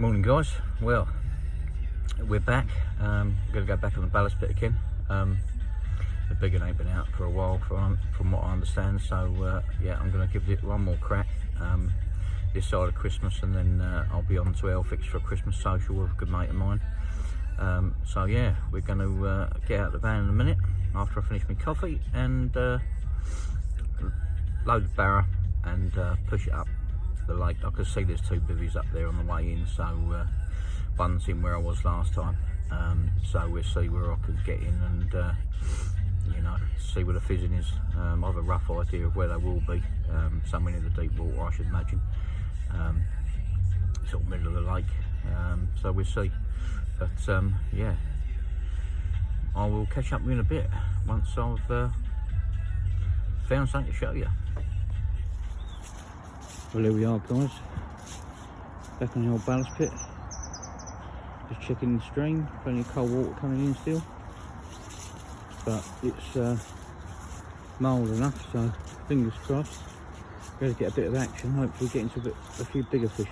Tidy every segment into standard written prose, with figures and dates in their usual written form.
Morning guys, well we're back. We're going to go back on the ballast bit again. The big one ain't been out for a while from what I understand, so yeah, I'm going to give it one more crack this side of Christmas, and then I'll be on to Elfix for a Christmas social with a good mate of mine. So yeah, we're going to get out the van in a minute after I finish my coffee and load the barrow and push it up the lake. I can see there's two bivvies up there on the way in, so one's in where I was last time, so we'll see where I can get in and you know, see where the fizzing is. I have a rough idea of where they will be, somewhere near the deep water I should imagine, sort of middle of the lake, so we'll see. But yeah, I will catch up with you in a bit once I've found something to show you. Well, here we are guys, back on the old ballast pit, just checking the stream, plenty of cold water coming in still, but it's mild enough, so fingers crossed, going to get a bit of action, hopefully get into a few bigger fish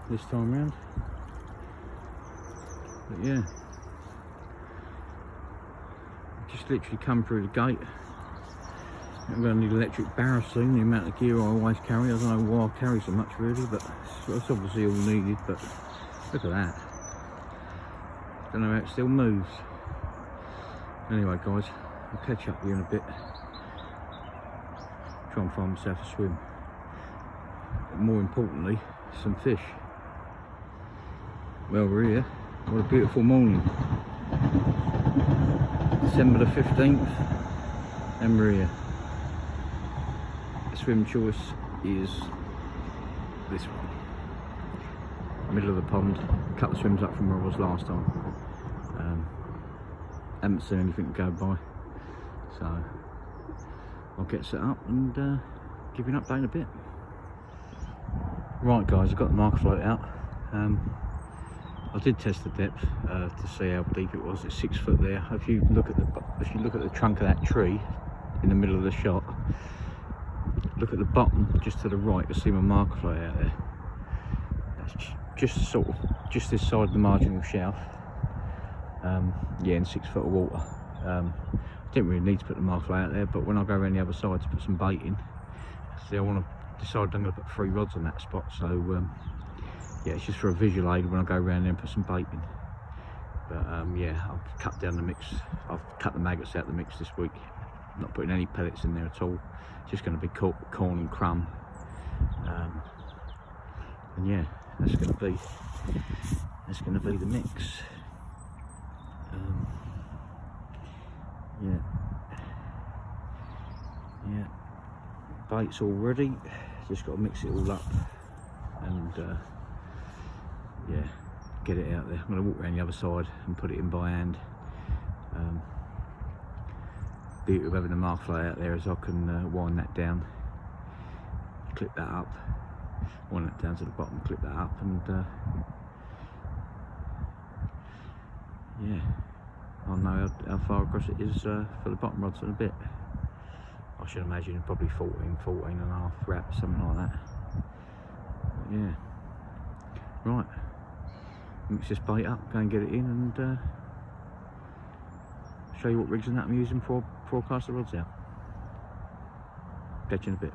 this time round. But yeah, just literally come through the gate. I'm going to need an electric barrow soon, the amount of gear I always carry. I don't know why I carry so much really, but it's obviously all needed. But look at that, don't know how it still moves. Anyway guys, I'll catch up with you in a bit, try and find myself a swim, but more importantly some fish. Well, we're here, what a beautiful morning, December the 15th, and we're here. Swim choice is this one, middle of the pond, a couple of swims up from where I was last time. Haven't seen anything to go by, so I'll get set up and give you an update in a bit. Right guys, I've got the marker float out. I did test the depth to see how deep it was. It's 6 foot there. If you look at the trunk of that tree in the middle of the shot, look at the bottom just to the right, you'll see my marker float out there. That's just this side of the marginal shelf. Yeah, in 6 foot of water. I didn't really need to put the marker float out there, but when I go around the other side to put some bait in, see, I want to decide I'm going to put 3 rods on that spot. So yeah, it's just for a visual aid when I go around there and put some bait in. But yeah, I've cut down the mix. I've cut the maggots out of the mix this week. Not putting any pellets in there at all. Just going to be corn and crumb, and yeah, that's going to be the mix. Yeah, bait's all ready. Just got to mix it all up and yeah, get it out there. I'm going to walk around the other side and put it in by hand. Beauty of having the marker float out there is I can wind that down, clip that up, wind that down to the bottom, clip that up, and yeah, I'll know how far across it is for the bottom rods in a bit. I should imagine probably 14 and a half wraps, something like that. But yeah, right, mix this bait up, go and get it in, and show you what rigs and that I'm using for cast the rods out. Catch you in a bit.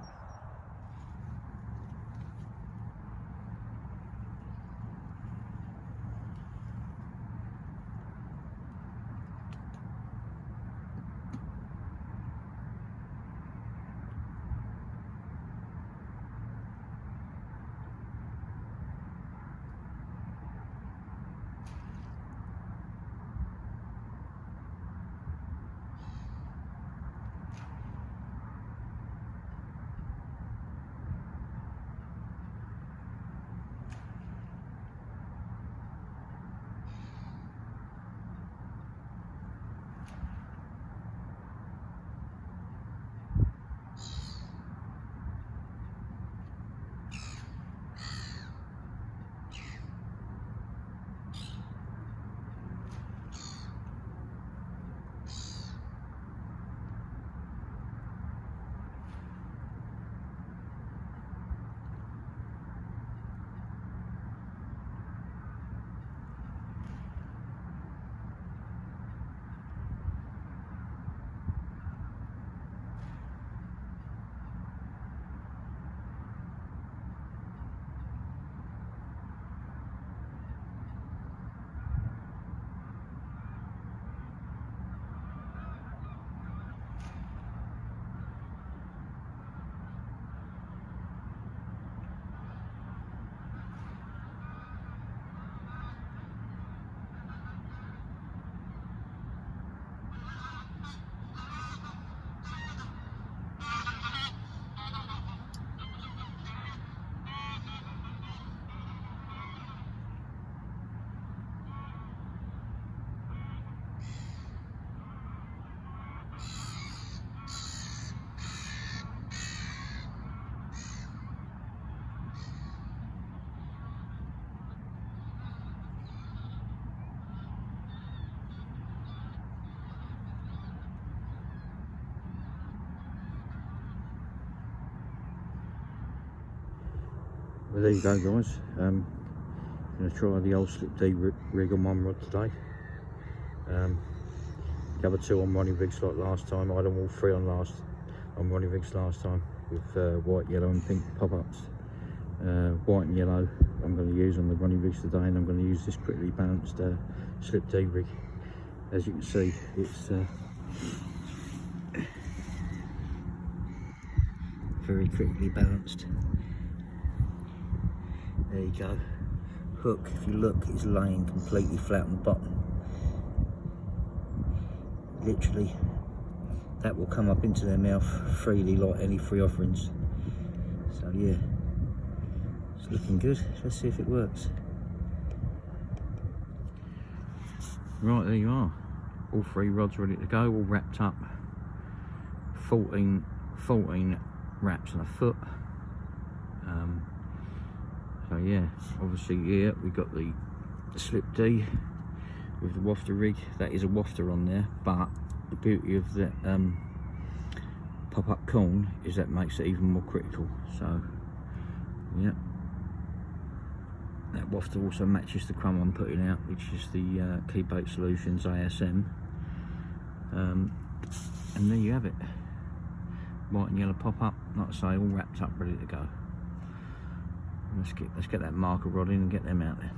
Well, there you go, guys. I'm going to try the old slip D rig on one rod today. The other two on running rigs like last time. I had them all three on running rigs last time with white, yellow and pink pop-ups. White and yellow I'm going to use on the running rigs today, and I'm going to use this prettily balanced slip D rig. As you can see, it's very critically balanced. There you go. Hook, if you look, is laying completely flat on the bottom. Literally, that will come up into their mouth freely like any free offerings. So yeah, it's looking good. Let's see if it works. Right, there you are. All three rods ready to go, all wrapped up. 14 wraps and a foot. So yeah, obviously here we've got the slip D with the wafter rig. That is a wafter on there, but the beauty of the pop-up corn is that makes it even more critical. So yeah, that wafter also matches the crumb I'm putting out, which is the Key Bait Solutions ASM. And there you have it, white and yellow pop-up, like I say, all wrapped up, ready to go. Let's get that marker rod in and get them out there.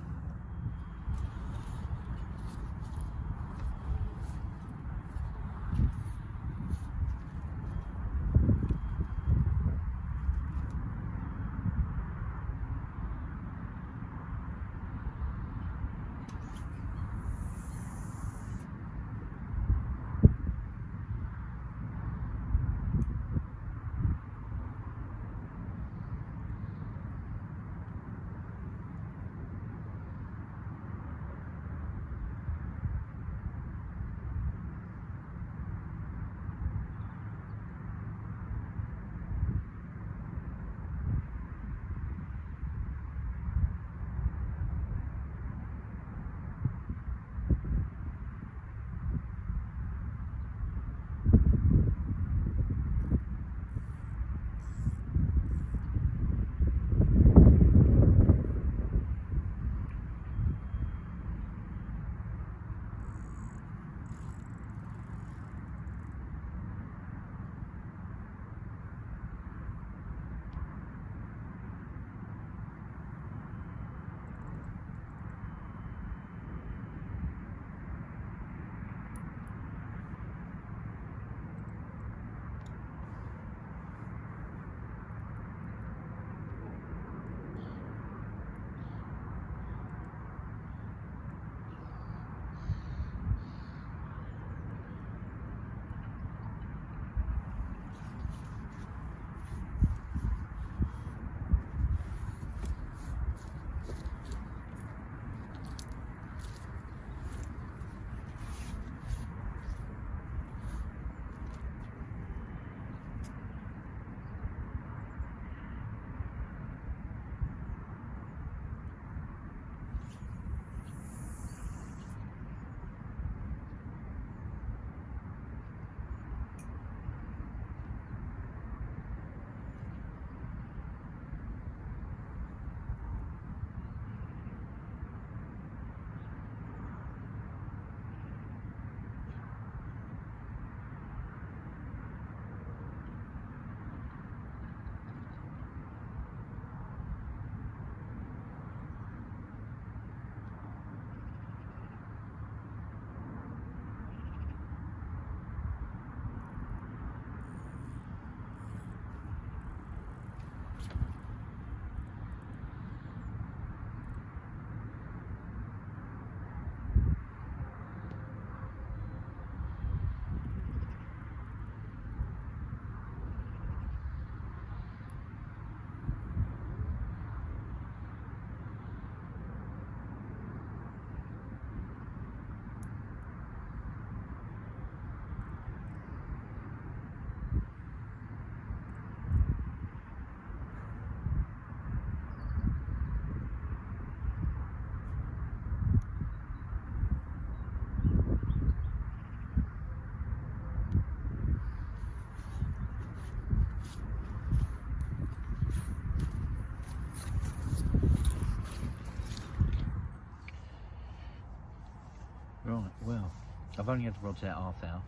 Right, well, I've only had the rods out half hour.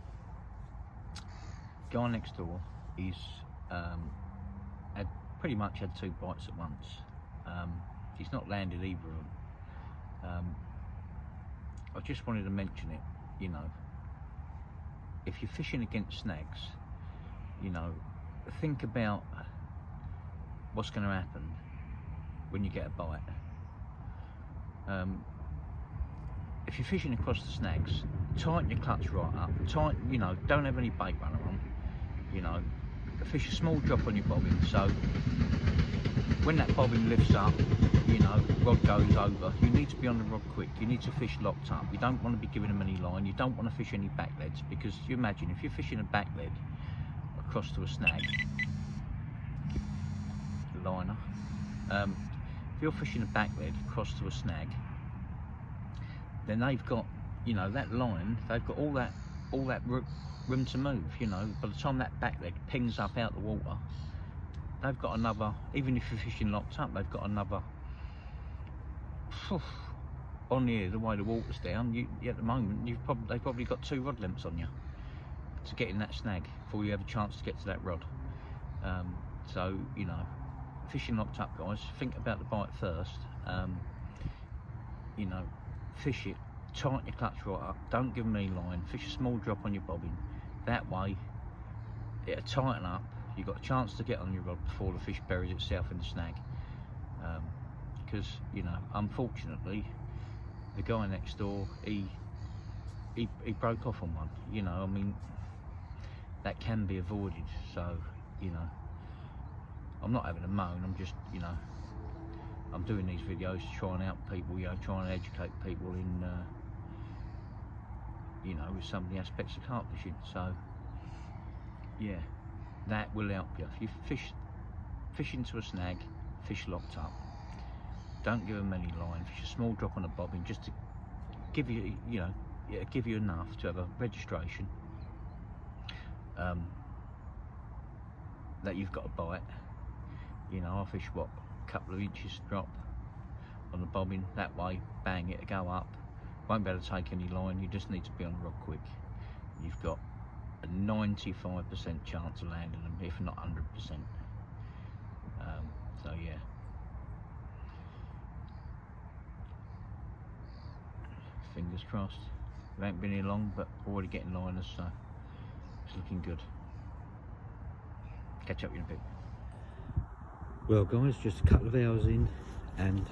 Guy next door, he's had pretty much had 2 bites at once. He's not landed either of them. I just wanted to mention it, you know, if you're fishing against snags, you know, think about what's going to happen when you get a bite. If you're fishing across the snags, tighten your clutch right up, you know, don't have any bait runner on, you know, fish a small drop on your bobbin, so when that bobbin lifts up, you know, rod goes over, you need to be on the rod quick, you need to fish locked up, you don't want to be giving them any line, you don't want to fish any back leads, because you imagine if you're fishing a back lead across to a snag, liner, if you're fishing a back lead across to a snag, then they've got, you know, that line, they've got all that room to move, you know. By the time that back leg pings up out the water, they've got another, even if you're fishing locked up, they've got another, on here, the way the water's down, at the moment, they've probably got 2 rod lengths on you to get in that snag before you have a chance to get to that rod. So, you know, fishing locked up, guys, think about the bite first. You know, fish it, tighten your clutch right up, don't give them any line, fish a small drop on your bobbin, that way it'll tighten up, you've got a chance to get on your rod before the fish buries itself in the snag. Because, you know, unfortunately, the guy next door, he broke off on one, you know, I mean, that can be avoided, so, you know, I'm not having a moan, I'm just, you know, I'm doing these videos to try and help people, you know, trying to educate people in, you know, with some of the aspects of carp fishing. So, yeah, that will help you. If you fish into a snag, fish locked up. Don't give them any line. Fish a small drop on a bobbin, just to give you, you know, give you enough to have a registration that you've got a bite. You know, I fish what, a couple of inches drop on the bobbin, that way, bang, it'll go up, won't be able to take any line, you just need to be on the rod quick. You've got a 95% chance of landing them, if not 100%. So yeah. Fingers crossed. We ain't been here long, but already getting liners, so it's looking good. Catch up with you in a bit. Well guys, just a couple of hours in and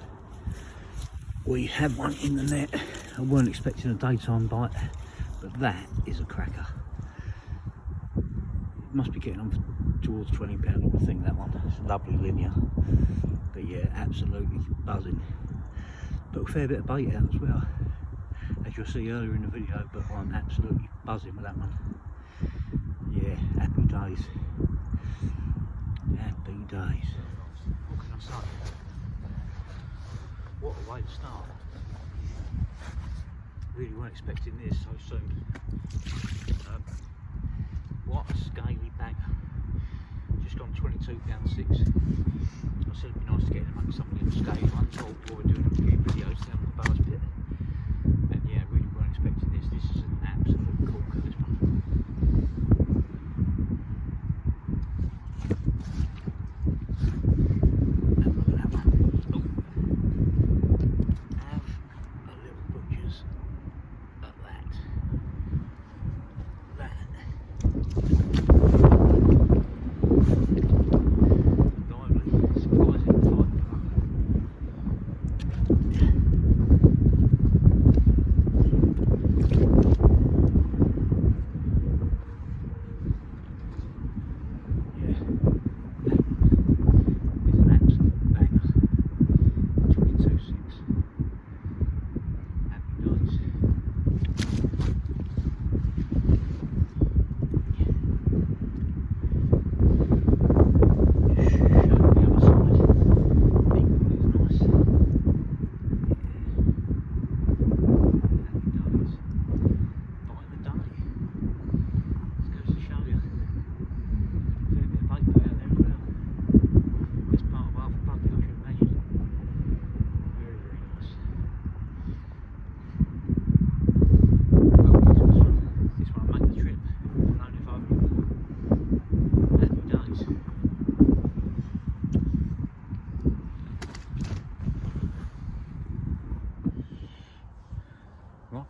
we have one in the net. I weren't expecting a daytime bite, but that is a cracker. It must be getting on towards £20, I would think, that one. It's lovely linear, but yeah, absolutely buzzing. But a fair bit of bait out as well, as you'll see earlier in the video, but I'm absolutely buzzing with that one. Yeah, happy days. Happy days. What can I say? What a way to start. Really weren't expecting this so soon. What a scaly bagger. Just gone £22.6. I said it'd be nice to get him amongst some of the scaly ones while we're doing a few videos down the bars pit. And yeah, really weren't expecting this. This is an absolute corker, this one.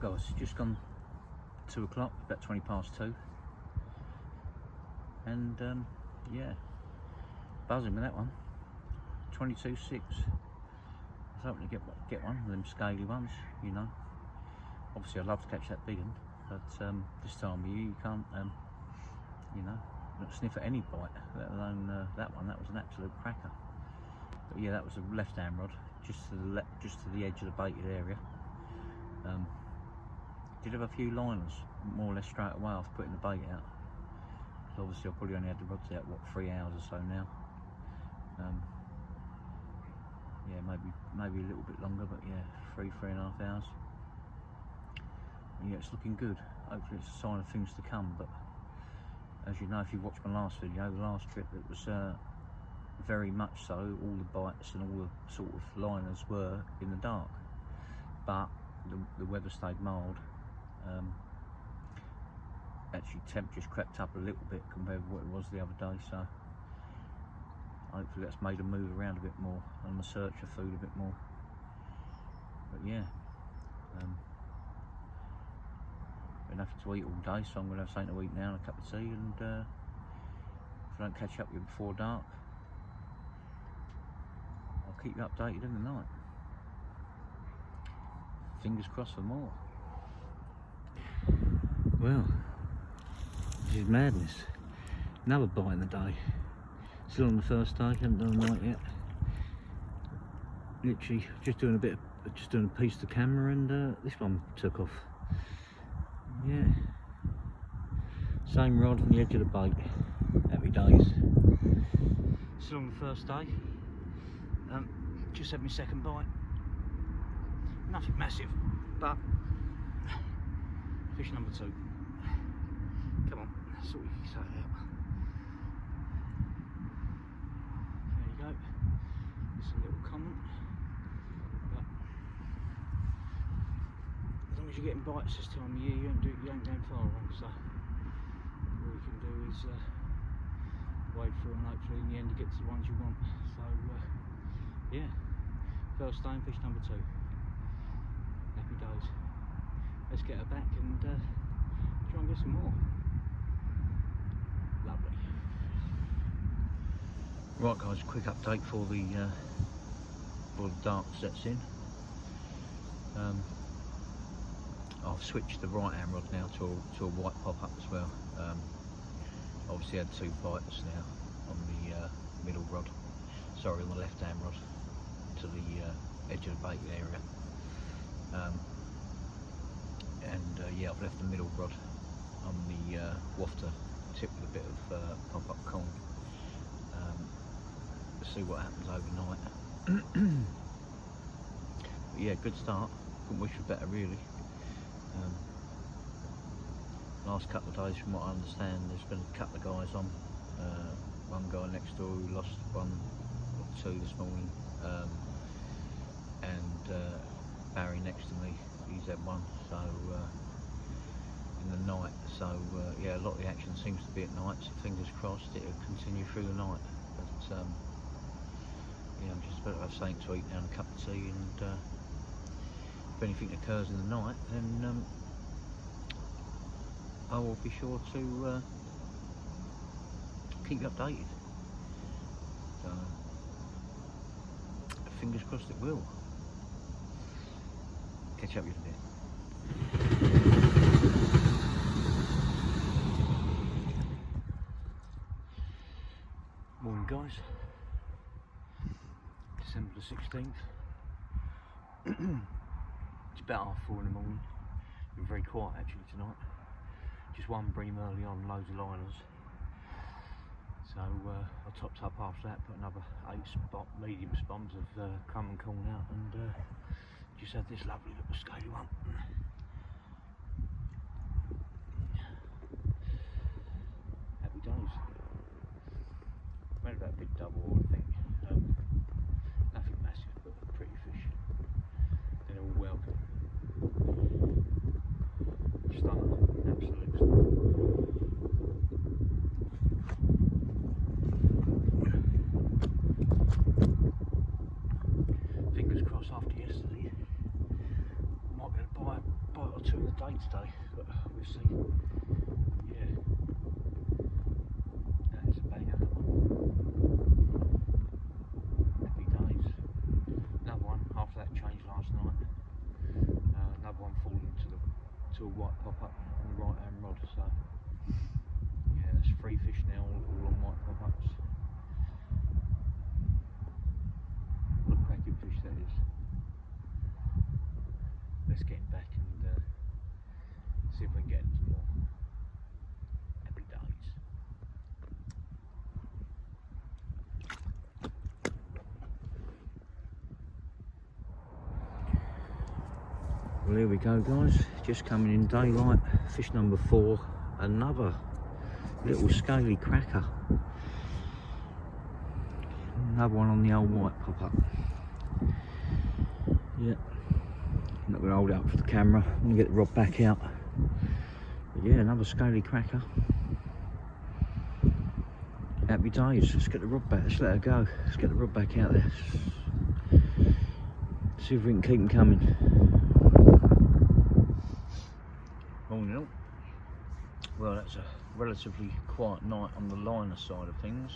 guys, it's just gone 2 o'clock, about 20 past 2, and yeah, buzzing with that one. 22.6. I was hoping to get one of them scaly ones, you know. Obviously I'd love to catch that big one, but this time of year you can't, you know, not sniff at any bite, let alone that one. That was an absolute cracker. But yeah, that was a left-hand rod, just to the edge of the baited area. Did have a few liners, more or less straight away after putting the bait out. So obviously I probably only had the rods out, what, 3 hours or so now. Yeah, maybe a little bit longer, but yeah, 3.5 hours. And yeah, it's looking good. Hopefully it's a sign of things to come. But as you know, if you watched my last video, the last trip, it was very much so. All the bites and all the sort of liners were in the dark, but the weather stayed mild. Actually, temperatures crept up a little bit compared to what it was the other day, so hopefully that's made them move around a bit more and the search for food a bit more. But yeah, got nothing to eat all day, so I'm going to have something to eat now and a cup of tea, and if I don't catch up with you before dark, I'll keep you updated in the night. Fingers crossed for more. Well, this is madness. Another bite in the day. Still on the first day, haven't done a night yet. Literally just doing a piece of the camera, and this one took off. Yeah. Same rod on the edge of the bait. Happy days. Still on the first day. Just had my second bite. Nothing massive, but fish number 2. Come on, sort you say out. There you go. Just a little comment. But as long as you're getting bites this time of year, you ain't going far wrong. So all you can do is wade through, and hopefully in the end you get to the ones you want. So yeah, first day, fish number 2. Happy days. Let's get her back and try and get some more. Lovely. Right guys, quick update for the dark sets in. I've switched the right hand rod now to a white pop-up as well. Obviously had 2 bites now on the middle rod, sorry, on the left hand rod to the edge of the bait area. Yeah, I've left the middle rod on the wafter tip with a bit of pop-up corn. See what happens overnight. But yeah, good start. Couldn't wish for better, really. Last couple of days, from what I understand, there's been a couple of guys on. One guy next door who lost 1 or 2 this morning, and Barry next to me, he's had 1. So in the night. So yeah, a lot of the action seems to be at night. So fingers crossed it'll continue through the night. But yeah, I'm just about to have something to eat now and a cup of tea, and if anything occurs in the night, then I will be sure to keep you updated. So fingers crossed it will. Catch up with you in a bit. Morning guys, December the 16th. It's about 4:30 in the morning. Been very quiet actually tonight. Just 1 bream early on, loads of liners. So I topped up after that, put another 8 medium spoms of crumb and corn out, and just had this lovely little scaly one. Happy days. Made about a big double, I think. Nothing massive, but pretty fish. They're all welcome. Stunner, absolute stunner. Fingers crossed after yesterday, might be able to buy a bite or 2 two of the day today, but we'll see. Yeah, that's a banger. Happy days. Another one after that change last night. Another one falling to a white pop-up on the right hand rod. So yeah, that's 3 fish now, all on white pop-ups. What a cracking fish that is. Let's get him back and see if we can get him some more. Happy days. Well, here we go, guys. Just coming in daylight. Fish number 4. Another little scaly cracker. Another one on the old white pop-up. Yeah. I'm not going to hold it up for the camera. I'm going to get the rod back out. But yeah, another scaly cracker. Happy days. Let's get the rod back. Let's let her go. Let's get the rod back out there. See if we can keep them coming. Morning all. Well, that's a relatively quiet night on the liner side of things.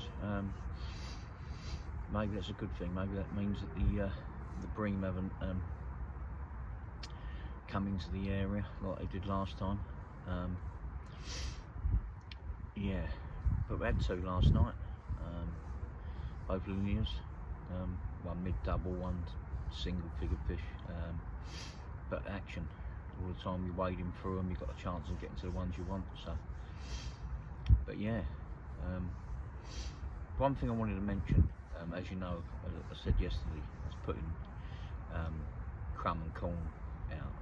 Maybe that's a good thing. Maybe that means that the bream haven't come into the area like they did last time. Yeah, but we had 2 last night. Both linears. One mid double, one single figure fish. But action. All the time you're wading through them, you've got a chance of getting to the ones you want. So, but yeah, one thing I wanted to mention, as you know, as I said yesterday, I was putting crumb and corn out.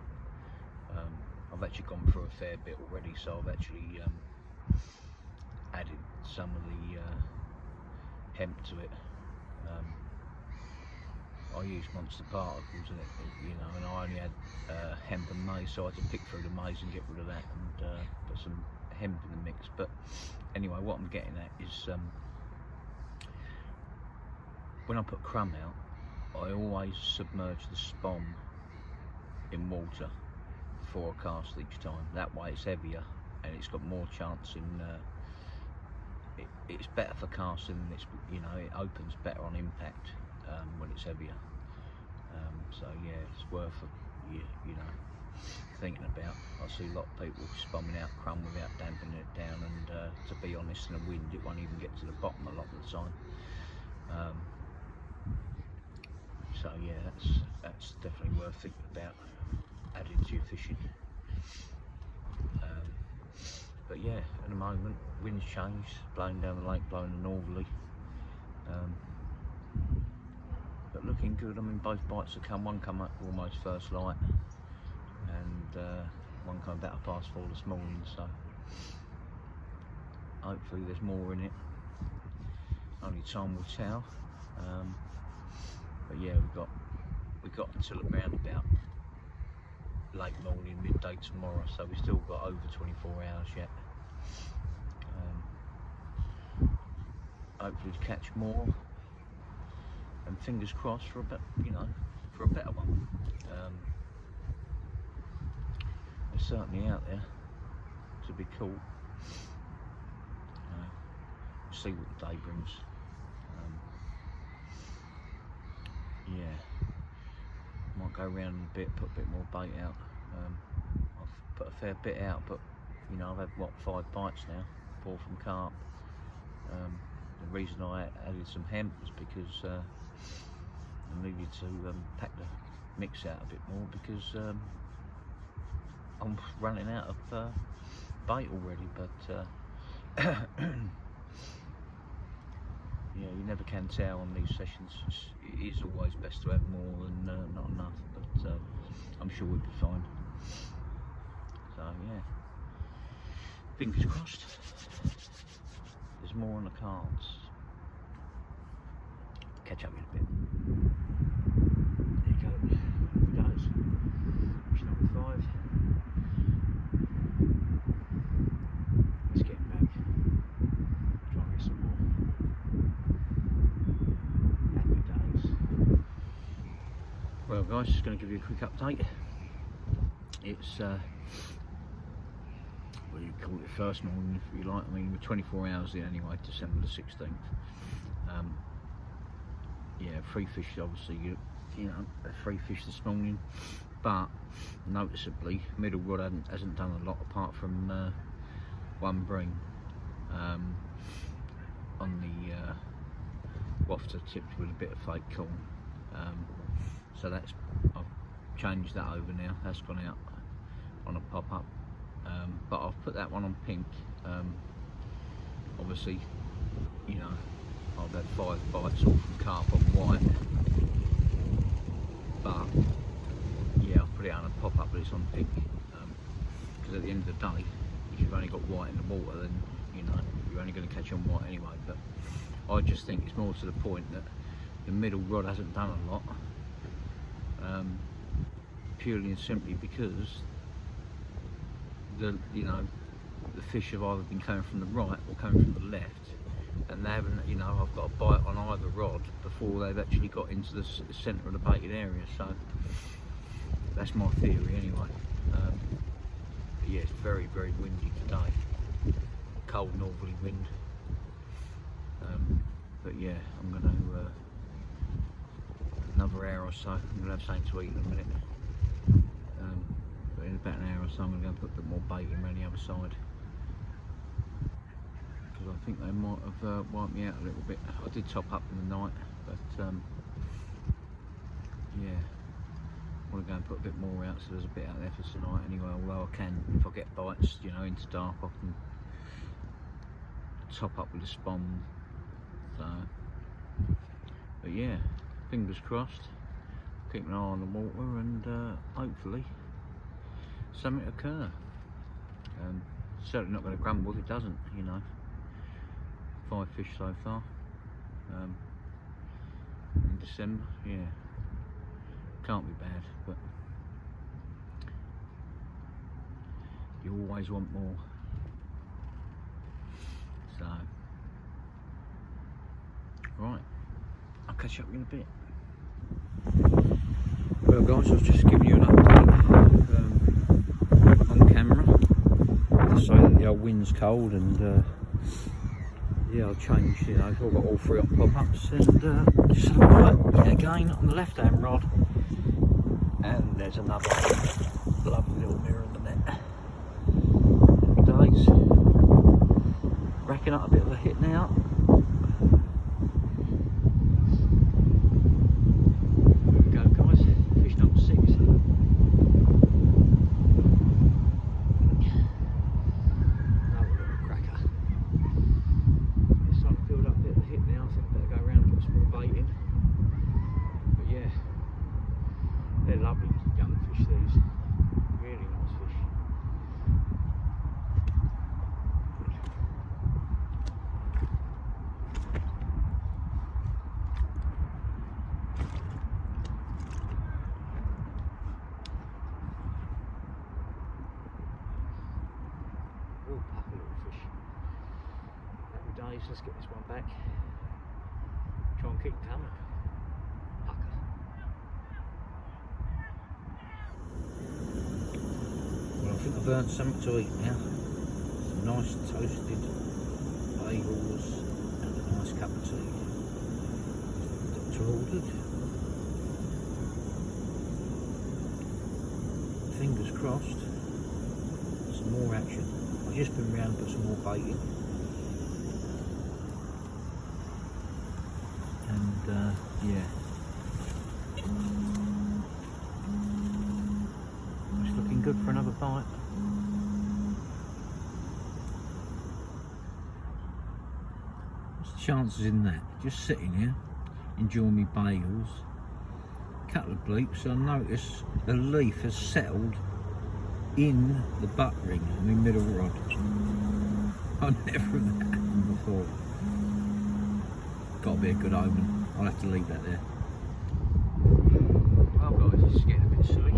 I've actually gone through a fair bit already, so I've actually added some of the hemp to it. I use monster particles in it, you know, and I only had hemp and maize, so I had to pick through the maize and get rid of that and put some hemp in the mix. But anyway, what I'm getting at is when I put crumb out, I always submerge the spawn in water before I cast each time. That way it's heavier and it's got more chance in it's better for casting. It's, you know, it opens better on impact when it's heavier. So yeah, it's worth you know, thinking about. I see a lot of people spumming out crumb without dampening it down, and to be honest, in the wind it won't even get to the bottom a lot of the time. So yeah, that's definitely worth thinking about adding to your fishing. But yeah, at the moment, wind's changed, blowing down the lake, blowing a northerly. But looking good. I mean, both bites have come. One come up almost first light, and one come about 4:30 this morning. So hopefully there's more in it. Only time will tell. But yeah, we got until around about late morning, midday tomorrow. So we've still got over 24 hours yet. Hopefully to catch more. And fingers crossed for a bit, you know, for a better one. They're certainly out there to be caught. We'll see what the day brings. Yeah, might go around a bit, put a bit more bait out. I've put a fair bit out, but you know, I've had what, 5 bites now, 4 from carp. The reason I added some hemp was because I needed to pack the mix out a bit more, because I'm running out of bait already. But yeah, you never can tell on these sessions. It is always best to have more than not enough, but I'm sure we'll be fine. So yeah, fingers crossed. There's more on the cards. Catch up in a bit. There you go. There it goes. Fish number 5. Let's get him back. Try and get some more. Happy days. Well guys, just going to give you a quick update. it's what do you call it, first morning if you like. I mean, we're 24 hours in anyway, December the 16th. Yeah, free fish obviously, you know, free fish this morning, but noticeably middle rod hasn't done a lot apart from one bring on the wafter tipped with a bit of fake corn. So that's, I've changed that over now. That's gone out on a pop-up, but I've put that one on pink. Obviously, you know, I've had 5 bites all from carp on white, but yeah, I've put it on a pop-up, but it's on pink, because at the end of the day, if you've only got white in the water, then you know you're only going to catch on white anyway. But I just think it's more to the point that the middle rod hasn't done a lot, purely and simply because the fish have either been coming from the right or coming from the left, and they haven't, you know, I've got a bite on either rod before they've actually got into the centre of the baited area. So that's my theory anyway. But yeah, it's very, very windy today, cold northerly wind. But yeah, I'm going to another hour or so, I'm going to have something to eat in a minute. But in about an hour or so I'm going to go and put a bit more bait in around the other side, because I think they might have wiped me out a little bit. I did top up in the night, but yeah, I want to go and put a bit more out, so there's a bit out there for tonight anyway. Although I can, if I get bites, you know, into dark, I can top up with a spawn. So, but yeah, fingers crossed, keep an eye on the water, and hopefully something occur. Certainly not going to grumble if it doesn't, you know. 5 fish so far in December. Yeah, can't be bad, but you always want more. So right, I'll catch up with you in a bit. Well guys, I was just giving you an update on camera to say that the old wind's cold, and yeah, I'll change, you know, I've got all 3 on pop-ups, and just have a look yet again on the left hand rod, and there's another lovely little mirror in the net. Happy days. Racking up a bit of a hit now. Let's get this one back. Try and keep coming. Well, I think I've earned something to eat now. Some nice toasted bagels and a nice cup of tea. Doctor ordered. Fingers crossed. Some more action. I've just been round and put some more bait in. Yeah, it's looking good for another bite. What's the chances in that? Just sitting here, enjoying my bagels, couple of bleeps. I notice the leaf has settled in the butt ring on my middle rod. I've never had that happen before. Got to be a good omen. I'll have to leave that there. Well guys, this is getting a bit silly.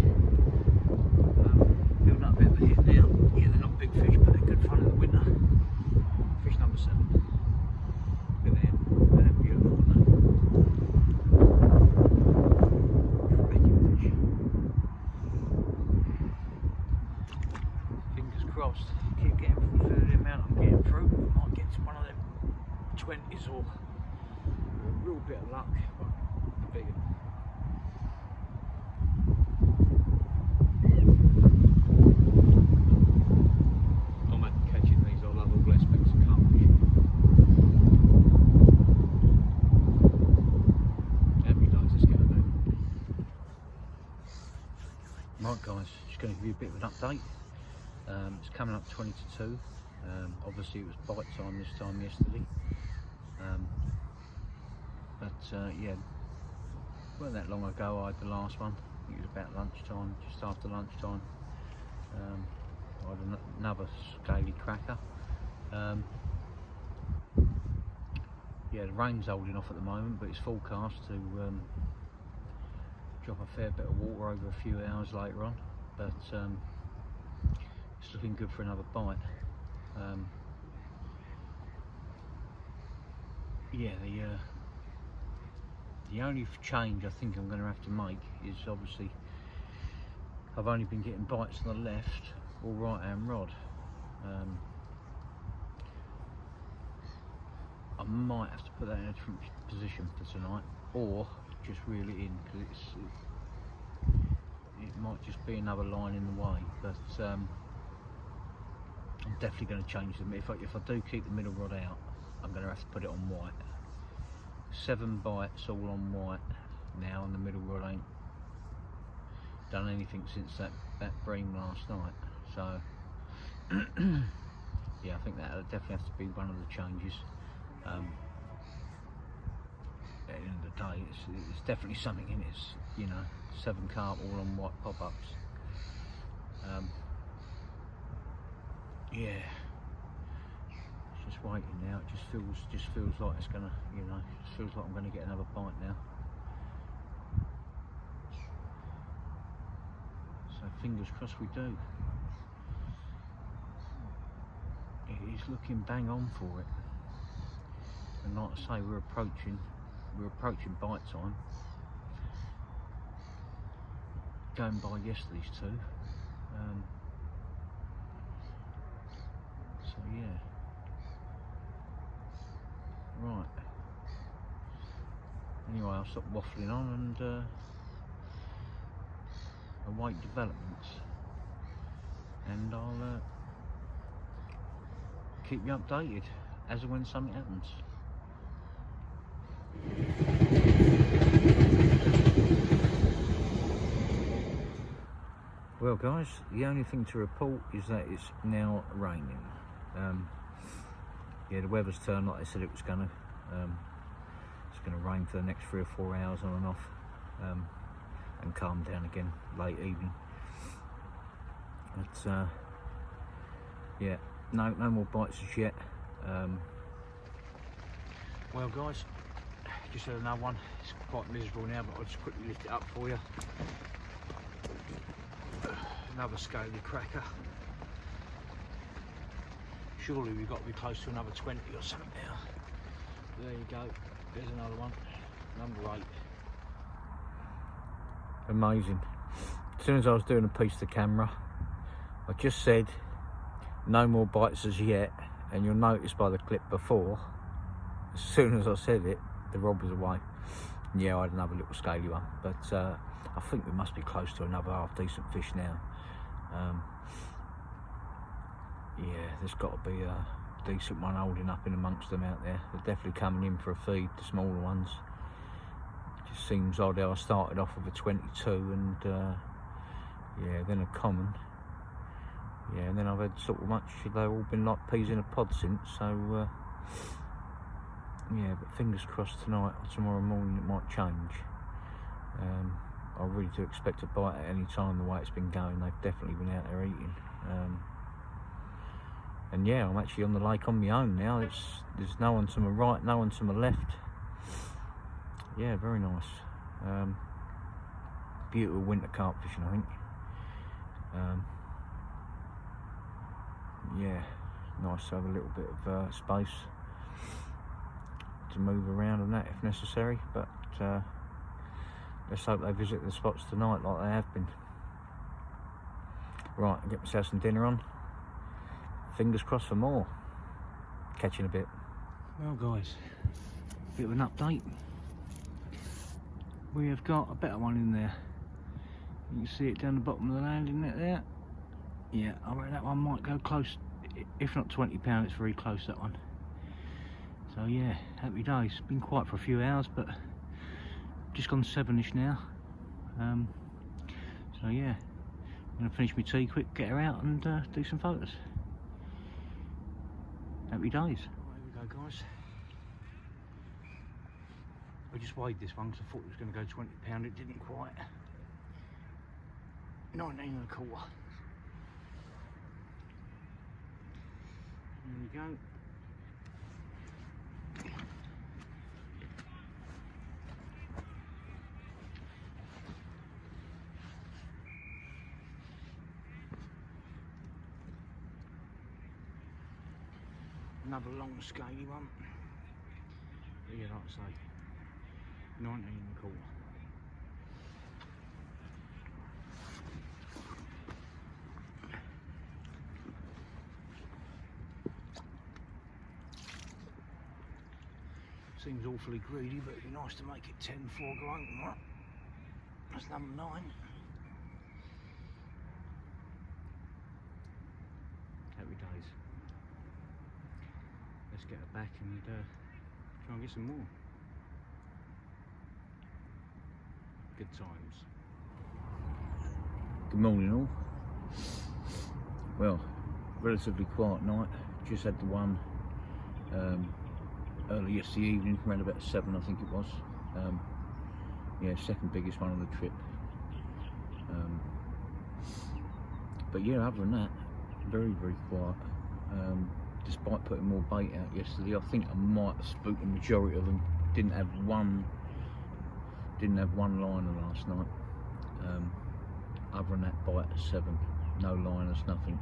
Building up a bit of a hit now. Yeah, they're not big fish, but they're good fun in the winter. Fish number 7. Look at them. They're beautiful, aren't they? Cracking fish. luck. The big one. I'm at catching these. I love all aspects of carp fishing. Happy days, let's get it now. Right guys, just going to give you a bit of an update. It's coming up 20 to 2. Obviously it was bite time this time yesterday. Yeah, wasn't that long ago I had the last one. I think it was about lunchtime, just after lunchtime. I had another scaly cracker. Yeah, the rain's holding off at the moment, but it's forecast to drop a fair bit of water over a few hours later on. But it's looking good for another bite. Yeah, the only change I think I'm going to have to make is obviously I've only been getting bites on the left or right hand rod. I might have to put that in a different position for tonight, or just reel it in, because it might just be another line in the way. But I'm definitely going to change them. If I do keep the middle rod out, I'm going to have to put it on white. 7 bites all on white now, and the middle rod ain't done anything since that bream last night. So yeah, I think that'll definitely have to be one of the changes. At the end of the day, it's definitely something in it. It's, you know, 7 carp all on white pop-ups. Yeah, it's just waiting now. It just feels like it's gonna, you know, it just feels like I'm gonna get another bite now. So fingers crossed we do. It is looking bang on for it. And like I say, we're approaching bite time. Going by yesterday's 2. So yeah. Right. Anyway, I'll stop waffling on and await developments. And I'll keep you updated as and when something happens. Well guys, the only thing to report is that it's now raining. Yeah, the weather's turned like I said it was gonna. It's gonna rain for the next 3 or 4 hours on and off, and calm down again late evening. But yeah, no more bites as yet. Well guys, just had another one. It's quite miserable now, but I'll just quickly lift it up for you. Another scaly cracker. Surely we've got to be close to another 20 or something now. There you go, there's another one, number 8. Amazing. As soon as I was doing a piece to camera, I just said no more bites as yet, and you'll notice by the clip before, as soon as I said it, the rod was away. And yeah, I had another little scaly one, but I think we must be close to another half decent fish now. Yeah, there's got to be a decent one holding up in amongst them out there. They're definitely coming in for a feed, the smaller ones. It just seems odd how I started off with a 22 and yeah, then a common. Yeah, and then I've had sort of much, they've all been like peas in a pod since, so yeah, but fingers crossed tonight or tomorrow morning it might change. I really do expect a bite at any time the way it's been going. They've definitely been out there eating. And yeah, I'm actually on the lake on my own now. There's no one to my right, no one to my left. Yeah, very nice. Beautiful winter carp fishing, I think. Yeah, nice to have a little bit of space to move around and that if necessary, but let's hope they visit the spots tonight like they have been. Right, I'll get myself some dinner on. Fingers crossed for more. Catch you in a bit. Well guys, bit of an update. we have got a better one in there. You can see it down the bottom of the landing net there. Yeah, I reckon that one might go close, if not 20 pound, it's very close, that one. So yeah, happy days. Been quiet for a few hours, but just gone 7ish now. So yeah, I'm gonna finish my tea quick, get her out and do some photos. Happy days. Right, here we go, guys. I just weighed this one because I thought it was going to go 20 pound, it didn't quite. 19 and a quarter. There we go. Another long scaly one. Yeah, like I say, 19 and a quarter. Seems awfully greedy, but it'd be nice to make it 10 before I go open that. That's number 9. Happy days. Let's get her back and try and get some more. Good times. Good morning all. Well, relatively quiet night. Just had the one early yesterday evening, around about 7 I think it was. Yeah, second biggest one of the trip. But yeah, other than that, very quiet. Despite putting more bait out yesterday, I think I might have spooked the majority of them. Didn't have one liner last night. Other than that bite at 7, no liners, nothing.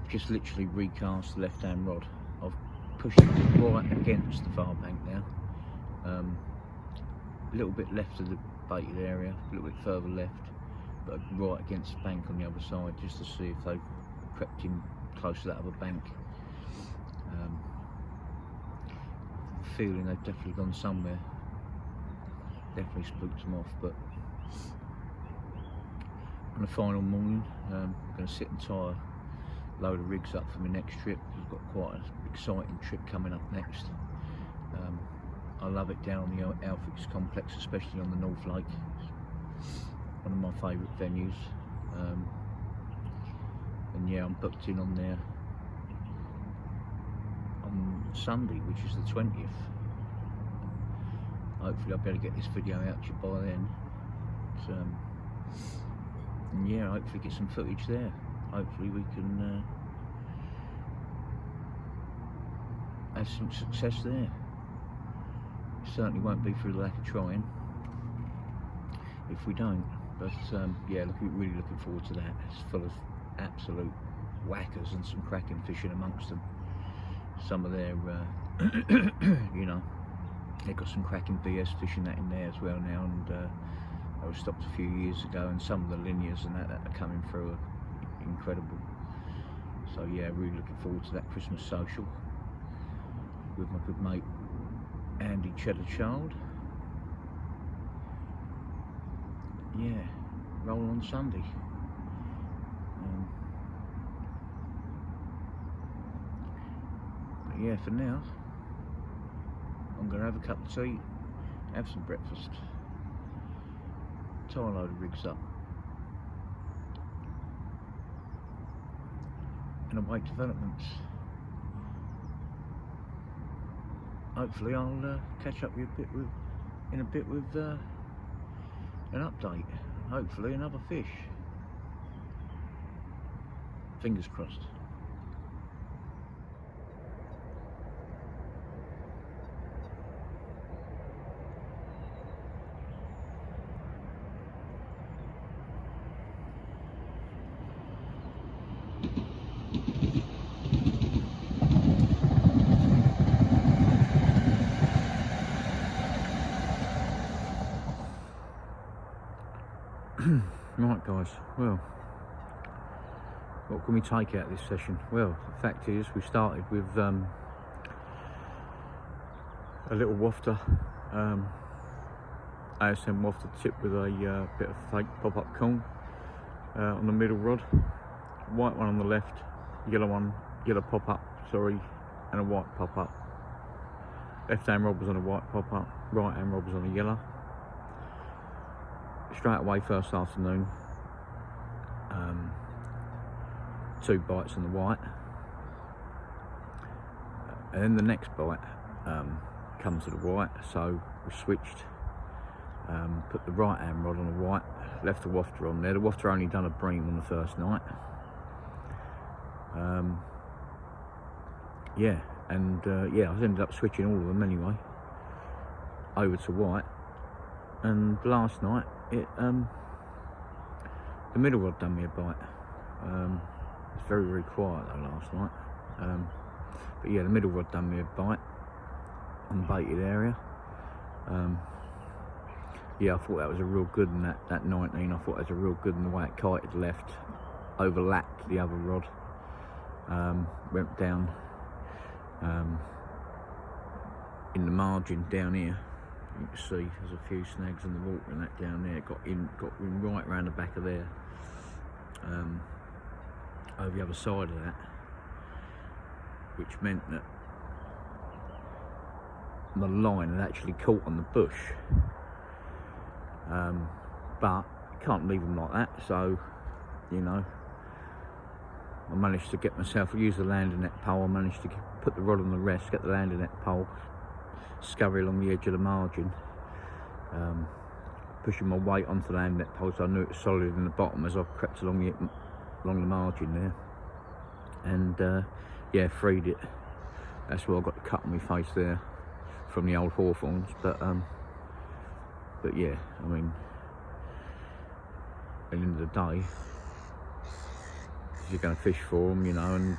Just literally recast the left hand rod. I've pushed it right against the far bank now. A little bit left of the baited area, a little bit further left, but right against the bank on the other side, just to see if they've crept in close to that other bank. Feeling they've definitely gone somewhere. Definitely spooked them off, but on the final morning, I'm going to sit and tie a load of rigs up for my next trip. We've got quite an exciting trip coming up next. I love it down on the Alfix complex, especially on the North Lake. One of my favourite venues. And yeah, I'm booked in on there on Sunday, which is the 20th. Hopefully I'll be able to get this video out to you by then. And yeah, hopefully get some footage there. Hopefully we can have some success there. Certainly won't be through the lack of trying if we don't. But yeah, really looking forward to that. It's full of absolute whackers and some cracking fishing amongst them. Some of their, you know, they've got some cracking BS fishing that in there as well now, and they were stopped a few years ago, and some of the linears and that are coming through are incredible. So yeah, really looking forward to that Christmas social with my good mate Andy Cheddar-Child. Yeah, roll on Sunday. But yeah, for now, I'm going to have a cup of tea, have some breakfast, tie a load of rigs up, and await developments. Hopefully I'll catch up with you in a bit with an update. Hopefully another fish. Fingers crossed. Right guys, well, what can we take out of this session? Well, the fact is we started with a little wafter, ASM wafter tip with a bit of fake pop-up corn on the middle rod, white one on the left, yellow pop-up, sorry, and a white pop-up. Left hand rod was on a white pop-up, right hand rod was on a yellow. Straight away first afternoon, 2 bites on the white, and then the next bite comes to the white, so we switched, put the right hand rod on the white, left the wafter on there. The wafter only done a bream on the first night. Yeah, and yeah, I ended up switching all of them anyway over to white. And last night the middle rod done me a bite. It's very quiet though last night, but yeah, the middle rod done me a bite on the baited area. Yeah, I thought that was a real good one, that 19. I thought that was a real good one, the way it kited left, overlapped the other rod, went down in the margin down here. You can see there's a few snags in the water and that down there. Got in right round the back of there, over the other side of that, which meant that the line had actually caught on the bush. But you can't leave them like that, so you know, I managed to get myself, use the landing net pole, I managed to put the rod on the rest, get the landing net pole, scurry along the edge of the margin, pushing my weight onto the landing net pole so I knew it was solid in the bottom as I crept along the margin there, and yeah, freed it. That's where I got the cut on my face there from the old hawthorns, but yeah, I mean, at the end of the day, if you're going to fish for them, you know, and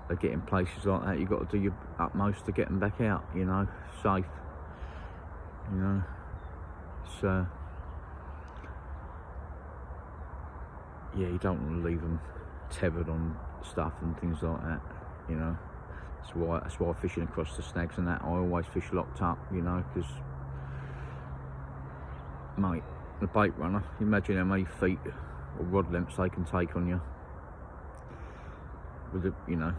they get in places like that, you've got to do your utmost to get them back out, you know, safe, you know. It's yeah, you don't want to leave them tethered on stuff and things like that, you know. That's why fishing across the snags and that, I always fish locked up, you know, because mate, the bait runner, imagine how many feet or rod lengths they can take on you with it, you know,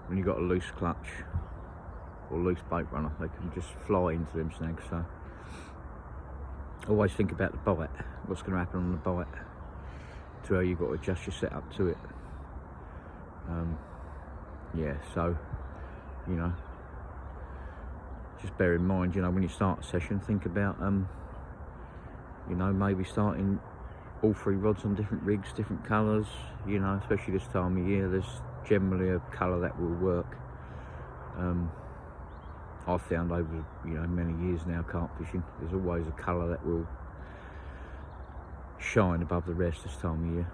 when you've got a loose clutch or loose bait runner, they can just fly into them snags. So always think about the bite, what's going to happen on the bite, to how you've got to adjust your setup to it. Yeah, so you know, just bear in mind, you know, when you start a session, think about you know, maybe starting all 3 rods on different rigs, different colours, you know, especially this time of year. There's generally a colour that will work. I've found over, you know, many years now carp fishing, there's always a colour that will shine above the rest this time of year.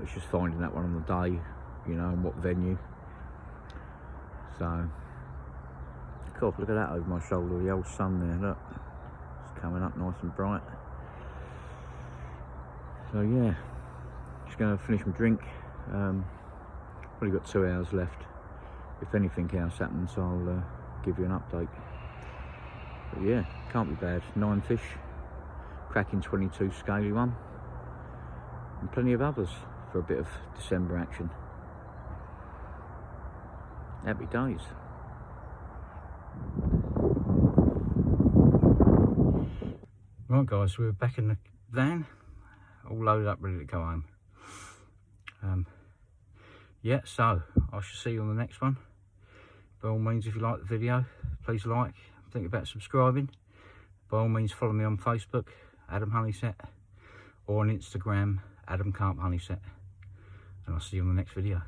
It's just finding that one on the day, you know, and what venue. So, God, look at that over my shoulder, the old sun there, look, it's coming up nice and bright. So yeah, just going to finish my drink. Probably got 2 hours left. If anything else happens, I'll give you an update. But yeah, can't be bad. 9 fish, cracking 22 scaly one, and plenty of others for a bit of December action. Happy days. Right guys, we're back in the van, all loaded up, ready to go home. Yeah, so I shall see you on the next one. By all means, if you like the video, please like, think about subscribing. By all means, follow me on Facebook, Adam Honeyset, or on Instagram, Adam Carp Honeyset. And I'll see you on the next video.